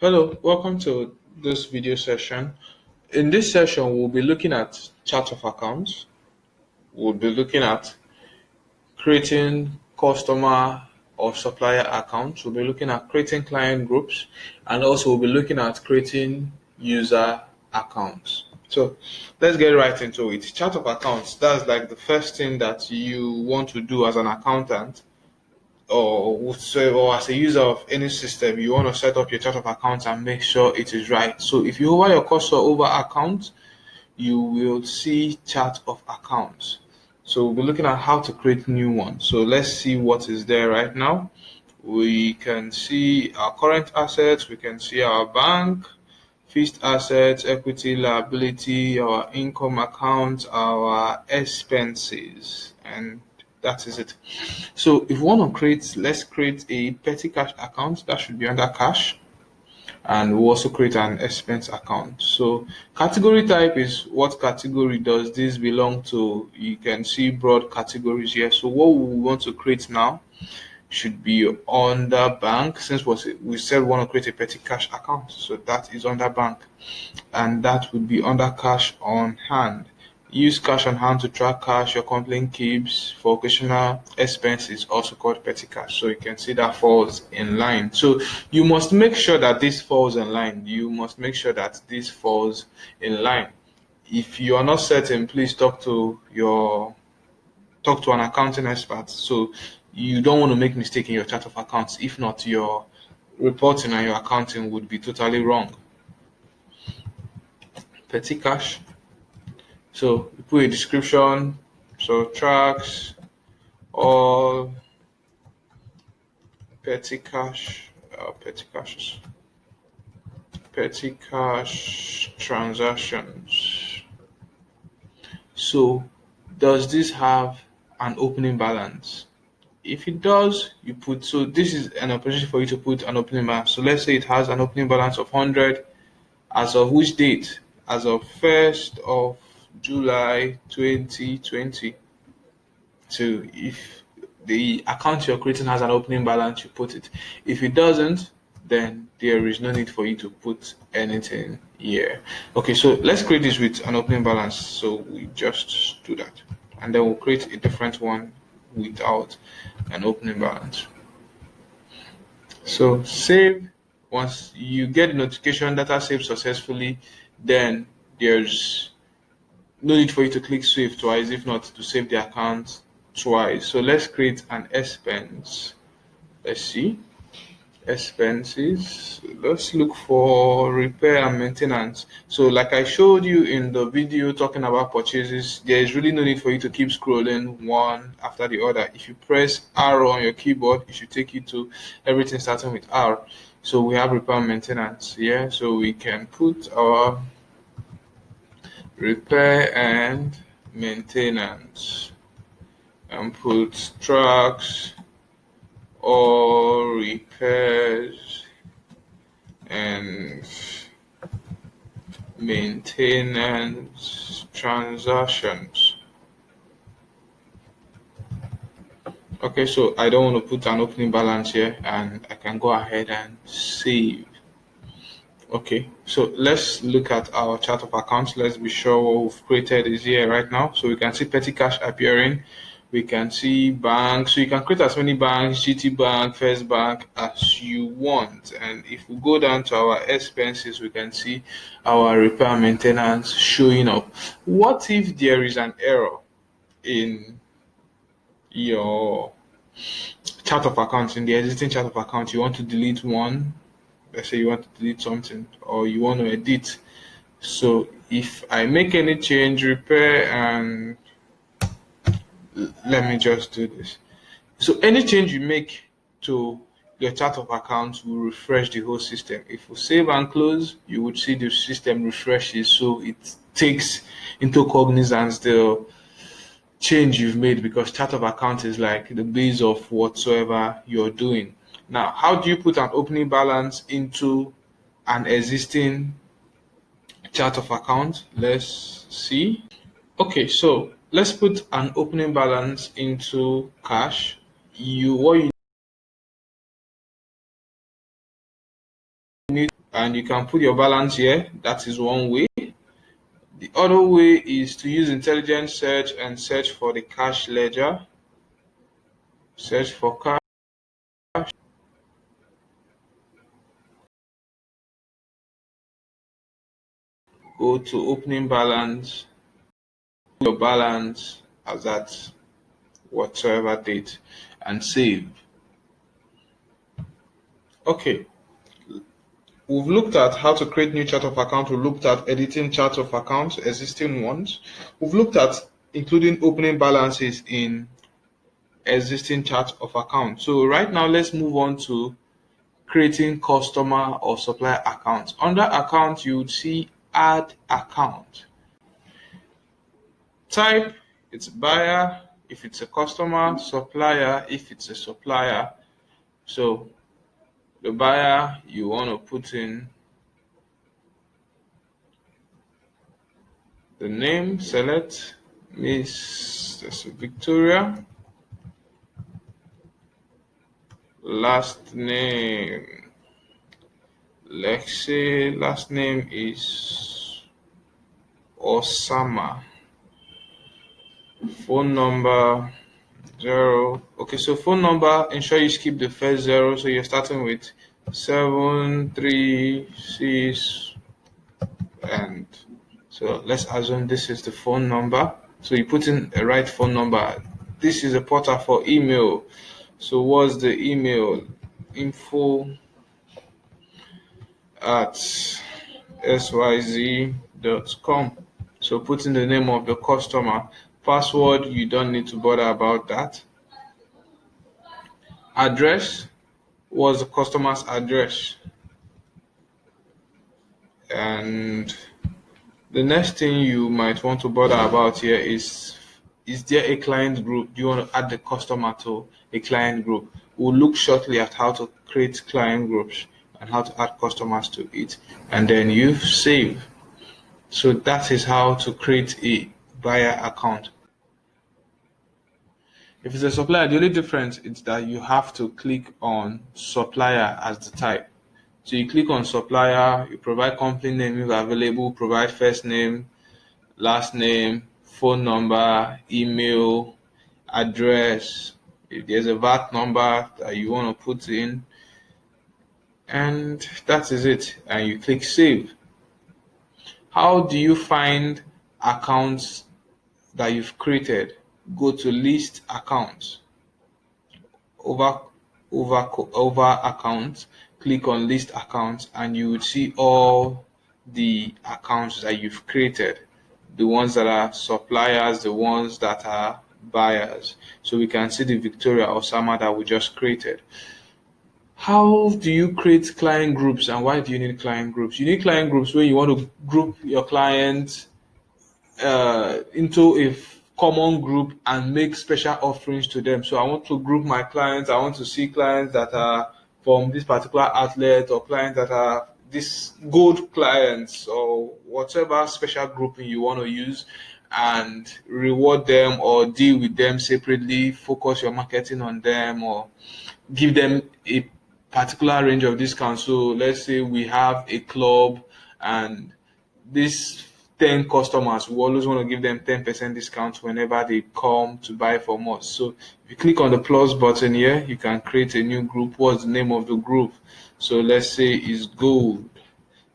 Hello, welcome to this video session. In this session, we'll be looking at chart of accounts. We'll be looking at creating customer or supplier accounts. We'll be looking at creating client groups, and also we'll be looking at creating user accounts. So let's get right into it. Chart of accounts, that's like the first thing that you want to do as an accountant or as a user of any system. You want to set up your chart of accounts and make sure it is right. So if you hover your cursor over account, you will see chart of accounts. So we'll be looking at how to create new ones. So let's see what is there right now. We can see our current assets, we can see our bank, fixed assets, equity, liability, our income account, our expenses, and that is it. So if we want to let's create a petty cash account that should be under cash, and we'll also create an expense account. So category type is what category does this belong to. You can see broad categories here. So what we want to create now should be under bank, since we said we want to create a petty cash account. So that is under bank, and that would be under cash on hand. Use cash on hand to track cash your company keeps for occasional expenses, also called petty cash. So you can see that falls in line. So you must make sure that this falls in line. You must make sure that this falls in line. If you are not certain, please talk to an accounting expert. So you don't want to make mistake in your chart of accounts. If not, your reporting and your accounting would be totally wrong. Petty cash. So you put a description. So tracks all petty cash, petty cash transactions. So does this have an opening balance? If it does, you put, so this is an opportunity for you to put an opening balance. So let's say it has an opening balance of 100 as of which date? As of 1st of July 2020. So if the account you're creating has an opening balance, you put it. If it doesn't, then there is no need for you to put anything here. Okay, so let's create this with an opening balance. So we just do that. And then we'll create a different one without an opening balance. So save. Once you get the notification data saved successfully, then there's no need for you to click save twice, if not to save the account twice. So let's create an expense. Let's see. Expenses. Let's look for repair and maintenance. So like I showed you in the video talking about purchases, there is really no need for you to keep scrolling one after the other. If you press R on your keyboard, it should take you to everything starting with R. So we have repair and maintenance here. So we can put our repair and maintenance and put tracks or repairs and maintenance transactions. Okay, so I don't want to put an opening balance here, and I can go ahead and save. Okay, so let's look at our chart of accounts. Let's be sure what we've created is here right now. So we can see petty cash appearing. We can see banks. So you can create as many banks, GT Bank, First Bank, as you want. And if we go down to our expenses, we can see our repair and maintenance showing up. What if there is an error in your chart of accounts, in the existing chart of accounts? You want to delete one. Let's say you want to delete something, or you want to edit. So if I make any change, repair, and let me just do this. So any change you make to your chart of accounts will refresh the whole system. If you save and close, you would see the system refreshes, so it takes into cognizance the change you've made, because chart of account is like the base of whatsoever you're doing. Now, how do you put an opening balance into an existing chart of account? Let's see. Okay, so let's put an opening balance into cash. What you and you can put your balance here. That is one way. The other way is to use intelligent search and search for the cash ledger. Search for cash. Go to opening balance. Put your balance as at whatsoever date and save. Okay. We've looked at how to create new chart of account. We've looked at editing chart of accounts, existing ones. We've looked at including opening balances in existing chart of account. So right now, let's move on to creating customer or supplier accounts. Under account, you would see add account. Type, it's buyer if it's a customer, supplier if it's a supplier. So the buyer, you want to put in the name, select Miss Victoria. Last name, let's say last name is Osama. Phone number 0. Okay, so phone number, ensure you skip the first 0. So you're starting with 736, and so let's assume this is the phone number. So you put in the right phone number. This is a portal for email. So what's the email? info@syz.com. So put in the name of the customer. Password, you don't need to bother about that. Address, what's the customer's address? And the next thing you might want to bother about here is there a client group? Do you want to add the customer to a client group? We'll look shortly at how to create client groups and how to add customers to it. And then you save. So that is how to create a buyer account. If it's a supplier, the only difference is that you have to click on supplier as the type. So you click on supplier, you provide company name if available, provide first name, last name, phone number, email, address, if there's a VAT number that you want to put in, and that is it. And you click save. How do you find accounts that you've created? Go to list accounts. Over accounts, click on list accounts, and you would see all the accounts that you've created, the ones that are suppliers, the ones that are buyers. So we can see the Victoria Osama that we just created. How do you create client groups, and why do you need client groups? You need client groups when you want to group your clients into a common group and make special offerings to them. So I want to group my clients. I want to see clients that are from this particular outlet, or clients that are this gold clients, or whatever special grouping you want to use, and reward them or deal with them separately, focus your marketing on them, or give them a particular range of discounts. So let's say we have a club, and this 10 customers, we always want to give them 10% discount whenever they come to buy from us. So if you click on the plus button here, you can create a new group. What's the name of the group? So let's say it's gold.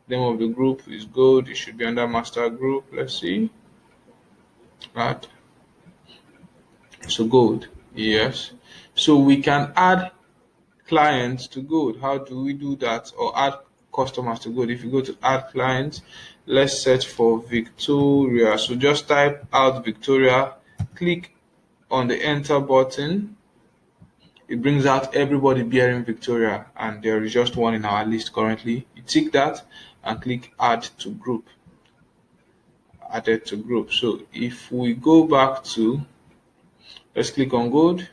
Name of the group is gold. It should be under master group. Let's see. Right. So gold. Yes. So we can add clients to gold. How do we do that? Or add customers to gold? If you go to add clients, let's search for Victoria. So just type out Victoria, click on the enter button. It brings out everybody bearing Victoria, and there is just one in our list currently. You tick that and click add to group. Added to group. So if we go back to, let's click on gold,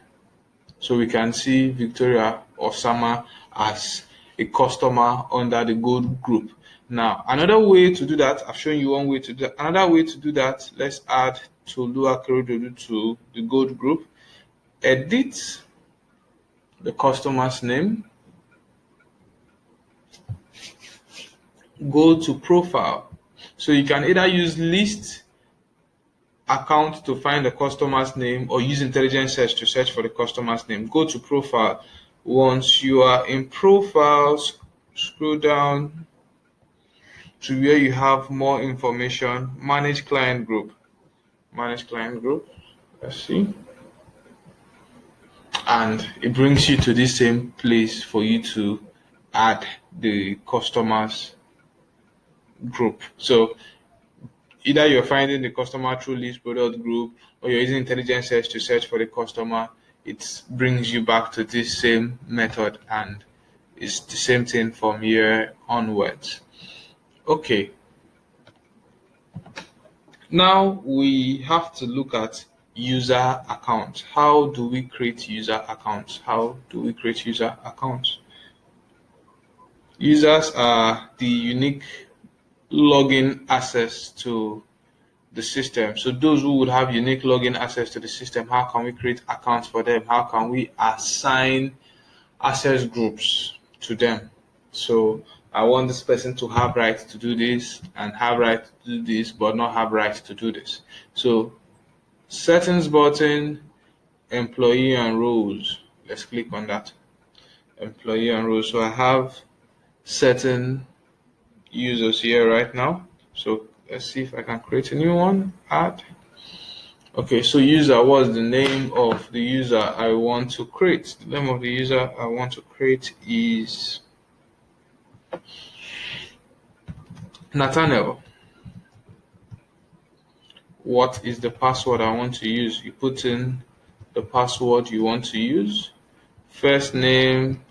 so we can see Victoria Osama as a customer under the gold group. Now, another way to do that, I've shown you one way to do that. Another way to do that, let's add Tolu Akeredolu to the gold group. Edit the customer's name. go to profile. So you can either use list account to find the customer's name or use intelligent search to search for the customer's name. Go to profile. Once you are in profiles, scroll down to where you have more information. Manage client group. Manage client group. Let's see. And it brings you to this same place for you to add the customers group. So either you're finding the customer through list product group or you're using intelligent search to search for the customer, it brings you back to this same method, and it's the same thing from here onwards. Okay, now we have to look at user accounts. How do we create user accounts? Users are the unique login access to the system. So those who would have unique login access to the system, how can we create accounts for them? How can we assign access groups to them? So I want this person to have right to do this and have right to do this, but not have right to do this. So settings button, employee and roles. Let's click on that. Employee and roles. So I have certain users here right now. So let's see if I can create a new one. Add. Okay, so user was the name of the user I want to create. The name of the user I want to create is Nathaniel. What is the password I want to use? You put in the password you want to use. First name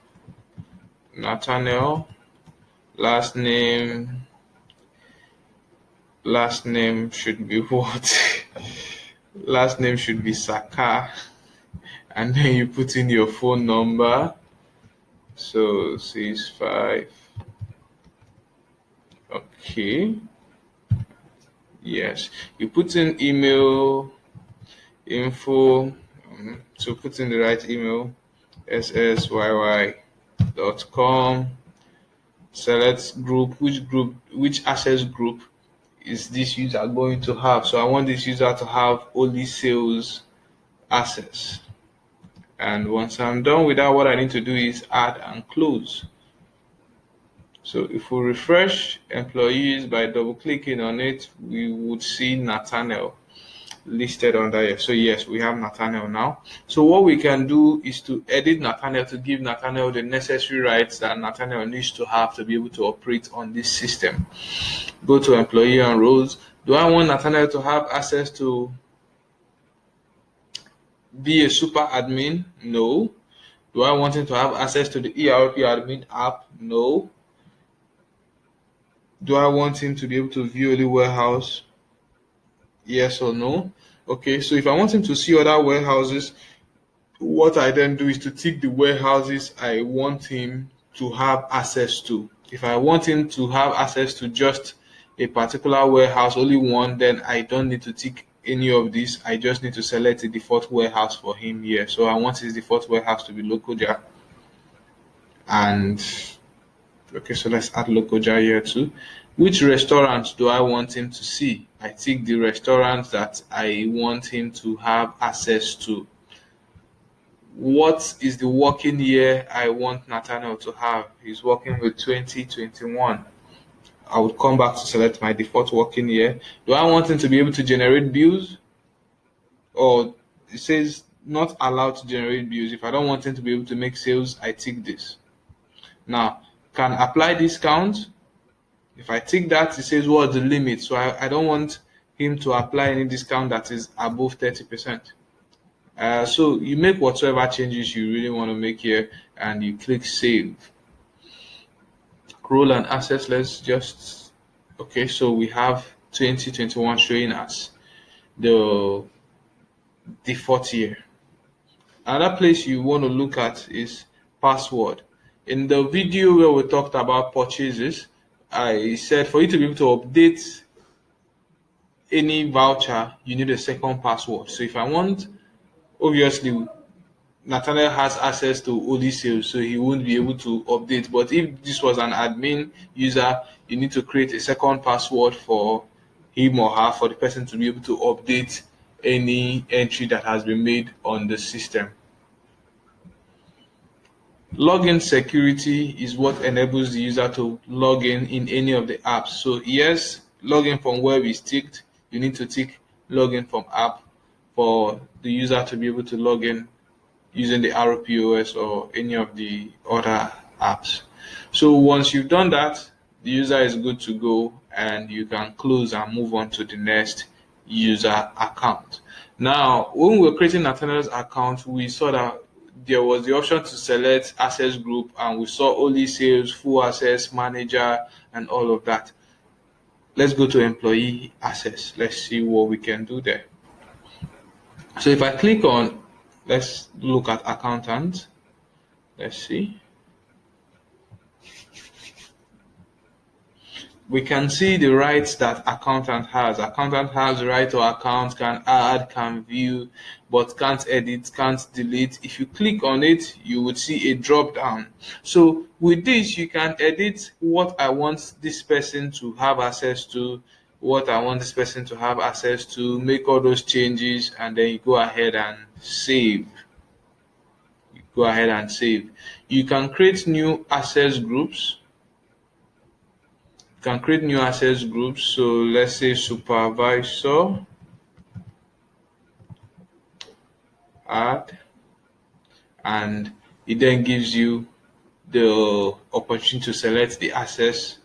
Nathaniel. Last name should be what? Last name should be Saka. And then you put in your phone number. So 65. Okay. Yes. You put in email info. So put in the right email. ssyyy.com. Select group. Which access group is this user going to have? So I want this user to have only sales access. And once I'm done with that, what I need to do is add and close. So if we refresh employees by double clicking on it, we would see Nathaniel listed under here. So yes, we have Nathaniel now. So what we can do is to edit Nathaniel to give Nathaniel the necessary rights that Nathaniel needs to have to be able to operate on this system. Go to employee and roles. Do I want Nathaniel to have access to be a super admin? No. Do I want him to have access to the ERP admin app? No. Do I want him to be able to view the warehouse? Yes or no? Okay, so if I want him to see other warehouses, what I then do is to tick the warehouses I want him to have access to. If I want him to have access to just a particular warehouse, only one, then I don't need to tick any of these. I just need to select the default warehouse for him here. So I want his default warehouse to be Lokoja. And okay, so let's add Lokoja here too. Which restaurants do I want him to see? I tick the restaurants that I want him to have access to. What is the working year I want Nathaniel to have? He's working with 2021. I would come back to select my default working year. Do I want him to be able to generate bills? Or it says not allowed to generate bills. If I don't want him to be able to make sales, I tick this. Now, can apply discount. If I tick that, it says what's the limit. So I don't want him to apply any discount that is above 30%. So you make whatever changes you really want to make here and you click save. Role and assets, let's just, okay, so we have 2021 showing us the default year. Another place you want to look at is password. In the video where we talked about purchases, I said for you to be able to update any voucher, you need a second password. So if I want, obviously, Nathaniel has access to only sales, so he won't be able to update. But if this was an admin user, you need to create a second password for him or her, for the person to be able to update any entry that has been made on the system. Login security is what enables the user to log in any of the apps. So yes, login from web is ticked. You need to tick login from app for the user to be able to log in using the RPOS or any of the other apps. So once you've done that, the user is good to go and you can close and move on to the next user account. Now, when we were creating Nathaniel's account, we saw that there was the option to select access group, and we saw only sales, full access, manager, and all of that. Let's go to employee access. Let's see what we can do there. So if I click on, let's look at accountant. Let's see. We can see the rights that accountant has. Accountant has the right to account, can add, can view, but can't edit, can't delete. If you click on it, you would see a drop down. So with this, you can edit what I want this person to have access to, what I want this person to have access to, make all those changes, and then you go ahead and save. Go ahead and save. You can create new access groups. Can create new access groups. So let's say supervisor, add, and it then gives you the opportunity to select the access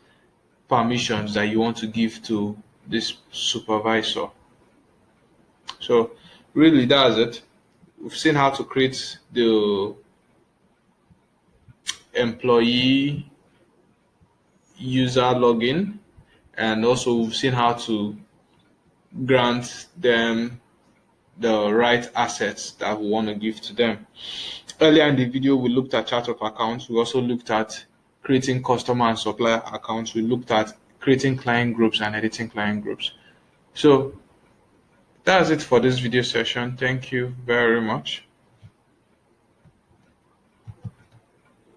permissions that you want to give to this supervisor. So really that's it. We've seen how to create the employee user login, and also we've seen how to grant them the right assets that we want to give to them. Earlier in the video, we looked at chart of accounts. We also looked at creating customer and supplier accounts. We looked at creating client groups and editing client groups. So that's it for this video session. Thank you very much.